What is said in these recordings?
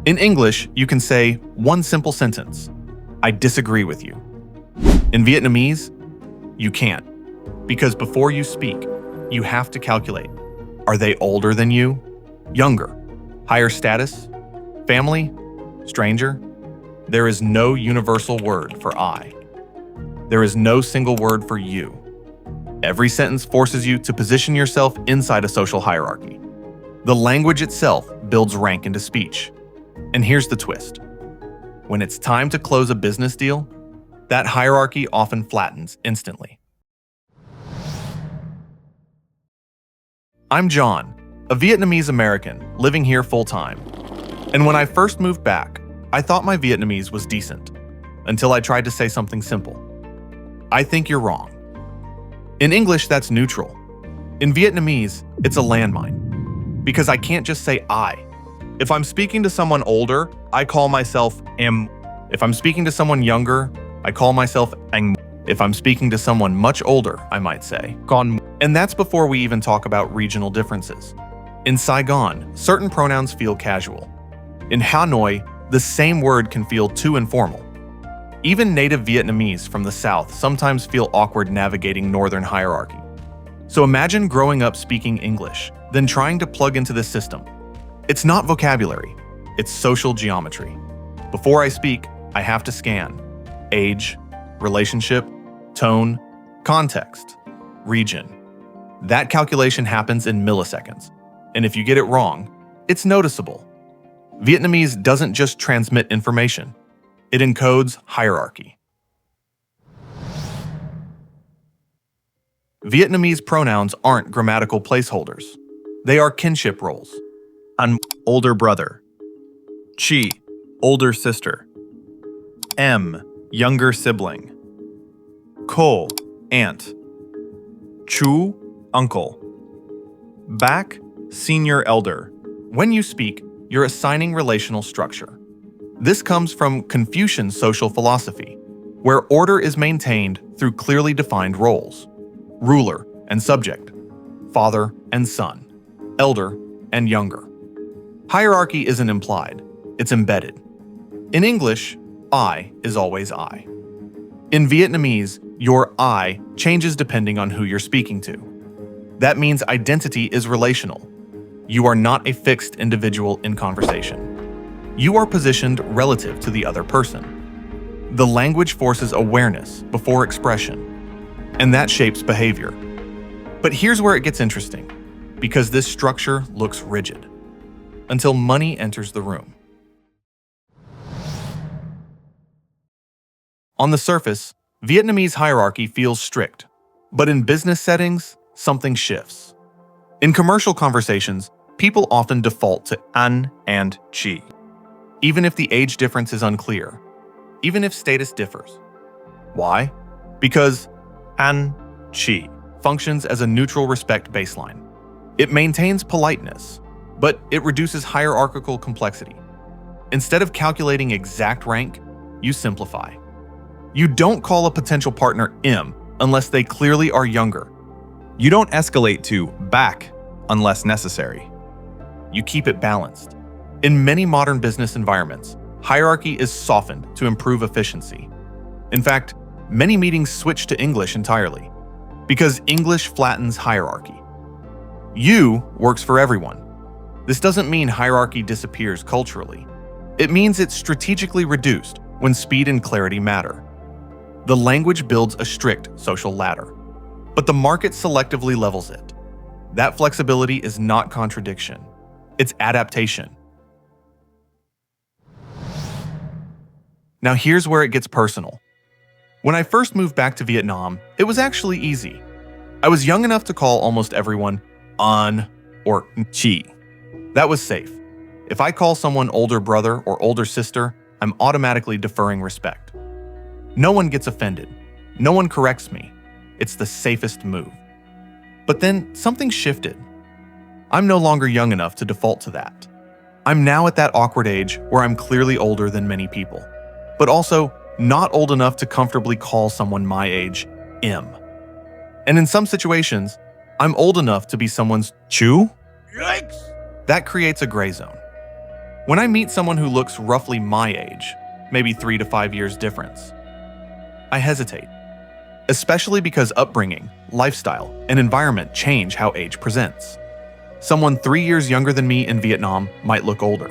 In English, you can say one simple sentence, I disagree with you. In Vietnamese, you can't, because before you speak, you have to calculate. Are they older than you? Younger? Higher status? Family? Stranger? There is no universal word for I. There is no single word for you. Every sentence forces you to position yourself inside a social hierarchy. The language itself builds rank into speech. And here's the twist. When it's time to close a business deal, that hierarchy often flattens instantly. I'm John, a Vietnamese-American living here full-time. And when I first moved back, I thought my Vietnamese was decent, until I tried to say something simple. I think you're wrong. In English, that's neutral. In Vietnamese, it's a landmine, because I can't just say I. If I'm speaking to someone older, I call myself em. If I'm speaking to someone younger, I call myself anh. If I'm speaking to someone much older, I might say con. And that's before we even talk about regional differences. In Saigon, certain pronouns feel casual. In Hanoi, the same word can feel too informal. Even native Vietnamese from the South sometimes feel awkward navigating Northern hierarchy. So imagine growing up speaking English, then trying to plug into this system. It's not vocabulary, it's social geometry. Before I speak, I have to scan age, relationship, tone, context, region. That calculation happens in milliseconds, and if you get it wrong, it's noticeable. Vietnamese doesn't just transmit information, it encodes hierarchy. Vietnamese pronouns aren't grammatical placeholders. They are kinship roles. An older brother. Chi, older sister. Em, younger sibling. Ko, aunt. Chu, uncle. Back, senior elder. When you speak, you're assigning relational structure. This comes from Confucian social philosophy, where order is maintained through clearly defined roles: ruler and subject, father and son, elder and younger. Hierarchy isn't implied, it's embedded. In English, I is always I. In Vietnamese, your I changes depending on who you're speaking to. That means identity is relational. You are not a fixed individual in conversation. You are positioned relative to the other person. The language forces awareness before expression, and that shapes behavior. But here's where it gets interesting, because this structure looks rigid, until money enters the room. On the surface, Vietnamese hierarchy feels strict, but in business settings, something shifts. In commercial conversations, people often default to an and chi, even if the age difference is unclear, even if status differs. Why? Because an chi functions as a neutral respect baseline. It maintains politeness, but it reduces hierarchical complexity. Instead of calculating exact rank, you simplify. You don't call a potential partner em unless they clearly are younger. You don't escalate to back unless necessary. You keep it balanced. In many modern business environments, hierarchy is softened to improve efficiency. In fact, many meetings switch to English entirely, because English flattens hierarchy. You works for everyone. This doesn't mean hierarchy disappears culturally. It means it's strategically reduced when speed and clarity matter. The language builds a strict social ladder, but the market selectively levels it. That flexibility is not contradiction, it's adaptation. Now here's where it gets personal. When I first moved back to Vietnam, it was actually easy. I was young enough to call almost everyone an or chi. That was safe. If I call someone older brother or older sister, I'm automatically deferring respect. No one gets offended. No one corrects me. It's the safest move. But then something shifted. I'm no longer young enough to default to that. I'm now at that awkward age where I'm clearly older than many people, but also not old enough to comfortably call someone my age em. And in some situations, I'm old enough to be someone's chu. Yikes! That creates a gray zone. When I meet someone who looks roughly my age, maybe 3 to 5 years difference, I hesitate, especially because upbringing, lifestyle, and environment change how age presents. Someone 3 years younger than me in Vietnam might look older.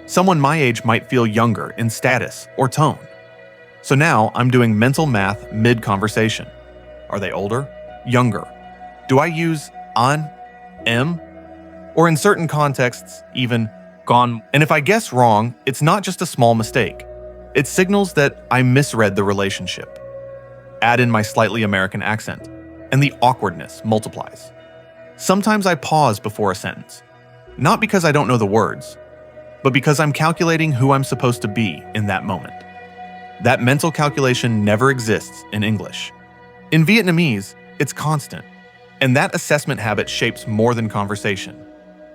Someone my age might feel younger in status or tone. So now I'm doing mental math mid-conversation. Are they older? Younger? Do I use an, em? Or in certain contexts, even gone? And if I guess wrong, it's not just a small mistake. It signals that I misread the relationship. Add in my slightly American accent, and the awkwardness multiplies. Sometimes I pause before a sentence, not because I don't know the words, but because I'm calculating who I'm supposed to be in that moment. That mental calculation never exists in English. In Vietnamese, it's constant, and that assessment habit shapes more than conversation.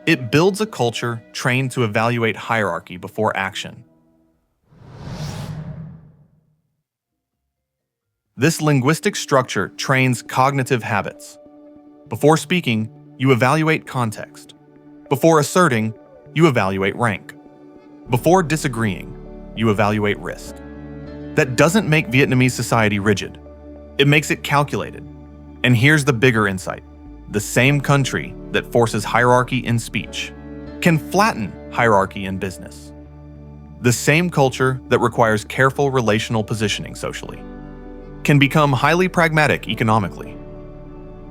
It builds a culture trained to evaluate hierarchy before action. This linguistic structure trains cognitive habits. Before speaking, you evaluate context. Before asserting, you evaluate rank. Before disagreeing, you evaluate risk. That doesn't make Vietnamese society rigid. It makes it calculated. And here's the bigger insight. The same country that forces hierarchy in speech can flatten hierarchy in business. The same culture that requires careful relational positioning socially can become highly pragmatic economically.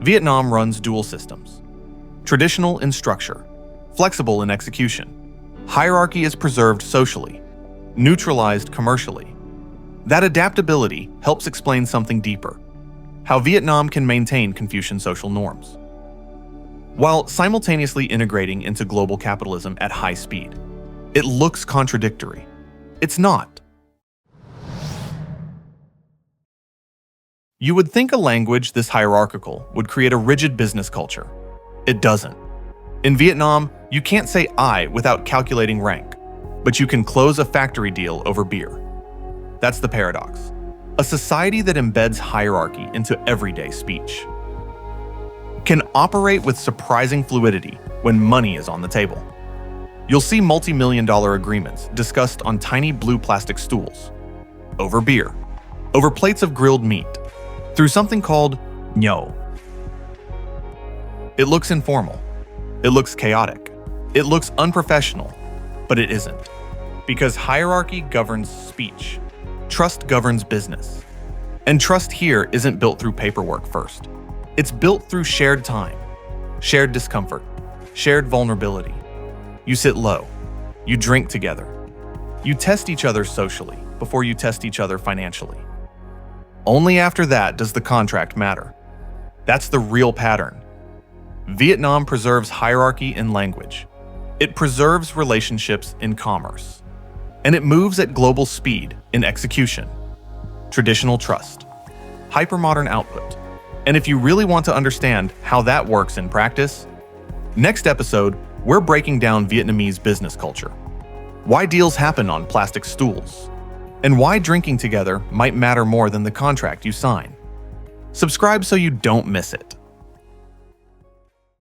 Vietnam runs dual systems. Traditional in structure, flexible in execution. Hierarchy is preserved socially, neutralized commercially. That adaptability helps explain something deeper: how Vietnam can maintain Confucian social norms, while simultaneously integrating into global capitalism at high speed. It looks contradictory. It's not. You would think a language this hierarchical would create a rigid business culture. It doesn't. In Vietnam, you can't say "I" without calculating rank, but you can close a factory deal over beer. That's the paradox. A society that embeds hierarchy into everyday speech can operate with surprising fluidity when money is on the table. You'll see multi-million-dollar agreements discussed on tiny blue plastic stools, over beer, over plates of grilled meat, through something called "nhô." It looks informal. It looks chaotic. It looks unprofessional, but it isn't. Because hierarchy governs speech. Trust governs business. And trust here isn't built through paperwork first. It's built through shared time, shared discomfort, shared vulnerability. You sit low. You drink together. You test each other socially before you test each other financially. Only after that does the contract matter. That's the real pattern. Vietnam preserves hierarchy in language. It preserves relationships in commerce. And it moves at global speed in execution. Traditional trust. Hypermodern output. And if you really want to understand how that works in practice, next episode, we're breaking down Vietnamese business culture. Why deals happen on plastic stools. And why drinking together might matter more than the contract you sign. Subscribe so you don't miss it.